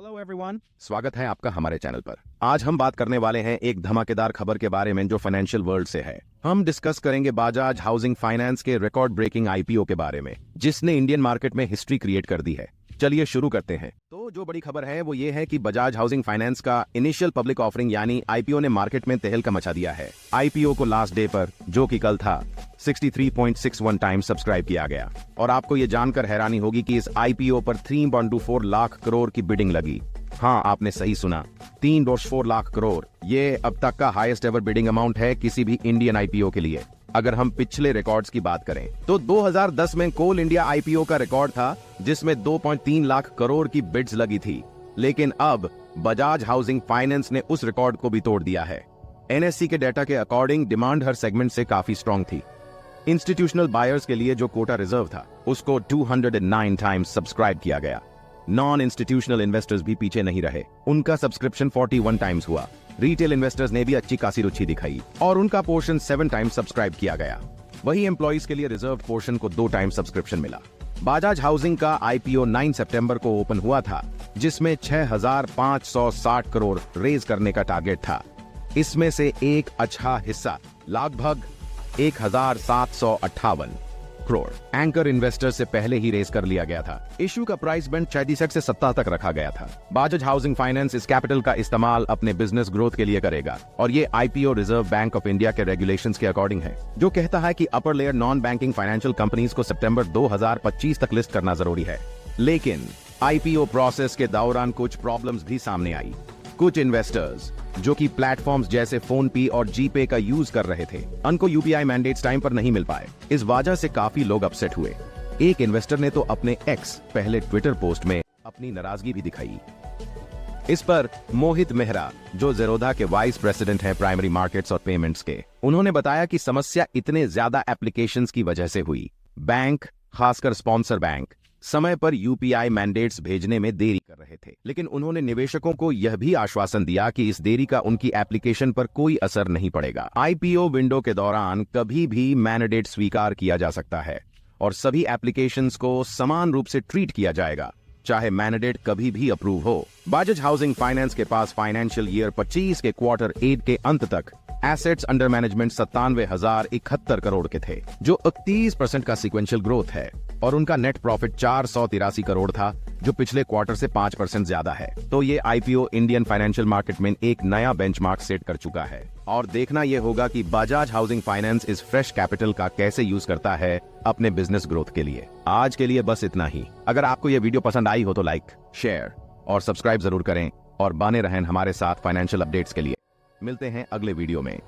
Hello everyone, स्वागत है आपका हमारे चैनल पर। आज हम बात करने वाले हैं एक धमाकेदार खबर के बारे में जो फाइनेंशियल वर्ल्ड से है। हम डिस्कस करेंगे बजाज हाउसिंग फाइनेंस के रिकॉर्ड ब्रेकिंग आईपीओ के बारे में, जिसने इंडियन मार्केट में हिस्ट्री क्रिएट कर दी है। चलिए शुरू करते हैं। तो जो बड़ी खबर है वो ये है कि बजाज हाउसिंग फाइनेंस का इनिशियल पब्लिक ऑफरिंग यानी आईपीओ ने मार्केट में तहलका मचा दिया है। आईपीओ को लास्ट डे पर, जो कि कल था, 63.61 टाइम्स सब्सक्राइब किया गया। और आपको ये जानकर हैरानी होगी कि इस आईपीओ पर 3.24 लाख करोड़ की बिडिंग लगी। हाँ, आपने सही सुना, 3.4 लाख करोड़। ये अब तक का हाईएस्ट एवर बिडिंग अमाउंट है किसी भी इंडियन आईपीओ के लिए। अगर हम पिछले रिकॉर्ड्स की बात करें तो 2010 में कोल इंडिया आईपीओ का रिकॉर्ड था, जिसमें 2.3 लाख करोड़ की बिड्स लगी थी। लेकिन अब बजाज हाउसिंग फाइनेंस ने उस रिकॉर्ड को भी तोड़ दिया है। एनएससी के डेटा के अकॉर्डिंग डिमांड हर सेगमेंट से काफी स्ट्रांग थी। इंस्टीट्यूशनल बायर्स के लिए जो कोटा रिजर्व था उसको 209 टाइम्स सब्सक्राइब किया गया। नॉन इंस्टीट्यूशनल इन्वेस्टर्स भी पीछे नहीं रहे, उनका सब्सक्रिप्शन 41 टाइम्स हुआ। रिटेल इन्वेस्टर्स ने भी अच्छी खासी रुचि दिखाई और उनका पोर्शन 7 टाइम्स सब्सक्राइब किया गया। वही एम्प्लॉइज के लिए रिजर्व पोर्शन को 2 टाइम्स सब्सक्रिप्शन मिला। बजाज हाउसिंग का आईपीओ 9 सितंबर को ओपन हुआ था, जिसमें 6,560 करोड़ रेज करने का टारगेट था। इसमें से एक अच्छा हिस्सा लगभग 1,758 करोड़ एंकर इन्वेस्टर से पहले ही रेज कर लिया गया था। इश्यू का प्राइस बैंड 66 से 70 तक रखा गया था। बजाज हाउसिंग फाइनेंस इस कैपिटल का इस्तेमाल अपने बिजनेस ग्रोथ के लिए करेगा और ये IPO reserve bank of India के रेगुलेशंस के अकॉर्डिंग है, जो कहता है कि upper layer non banking financial companies को सितंबर 2025 तक लिस्ट करना जरूरी है। लेकिन आईपीओ प्रोसेस के दौरान कुछ प्रॉब्लम्स भी सामने आई। कुछ इन्वेस्टर्स जो कि प्लेटफॉर्म्स जैसे फोन पे और जीपे का यूज कर रहे थे, उनको यूपीआई मैंडेट्स टाइम पर नहीं मिल पाए। इस वजह से काफी लोग अपसेट हुए। एक इन्वेस्टर ने तो अपने एक्स पहले ट्विटर पोस्ट में अपनी नाराजगी भी दिखाई। इस पर मोहित मेहरा, जो ज़ेरोधा के वाइस प्रेसिडेंट हैं प्राइमरी मार्केट्स और पेमेंट्स के, उन्होंने बताया कि समस्या इतने ज्यादा एप्लीकेशंस की वजह से हुई। बैंक, खासकर स्पॉन्सर बैंक, समय पर यूपीआई मैंडेट्स भेजने में देरी कर रहे थे। लेकिन उन्होंने निवेशकों को यह भी आश्वासन दिया कि इस देरी का उनकी एप्लीकेशन पर कोई असर नहीं पड़ेगा। आईपीओ विंडो के दौरान कभी भी मैंडेट स्वीकार किया जा सकता है और सभी एप्लीकेशंस को समान रूप से ट्रीट किया जाएगा, चाहे मैंडेट कभी भी अप्रूव हो। बजाज हाउसिंग फाइनेंस के पास फाइनेंशियल ईयर 25 के क्वार्टर 8 के अंत तक एसेट्स अंडर मैनेजमेंट 97,071 करोड़ के थे, जो 31% का सीक्वेंशियल ग्रोथ है। और उनका नेट प्रॉफिट 483 करोड़ था, जो पिछले क्वार्टर से 5% ज्यादा है। तो ये आईपीओ इंडियन फाइनेंशियल मार्केट में एक नया बेंचमार्क सेट कर चुका है। और देखना यह होगा कि बजाज हाउसिंग फाइनेंस इस फ्रेश कैपिटल का कैसे यूज करता है अपने बिजनेस ग्रोथ के लिए। आज के लिए बस इतना ही। अगर आपको यह वीडियो पसंद आई हो तो लाइक, शेयर और सब्सक्राइब जरूर करें और बने रहें हमारे साथ फाइनेंशियल अपडेट्स के लिए। मिलते हैं अगले वीडियो में।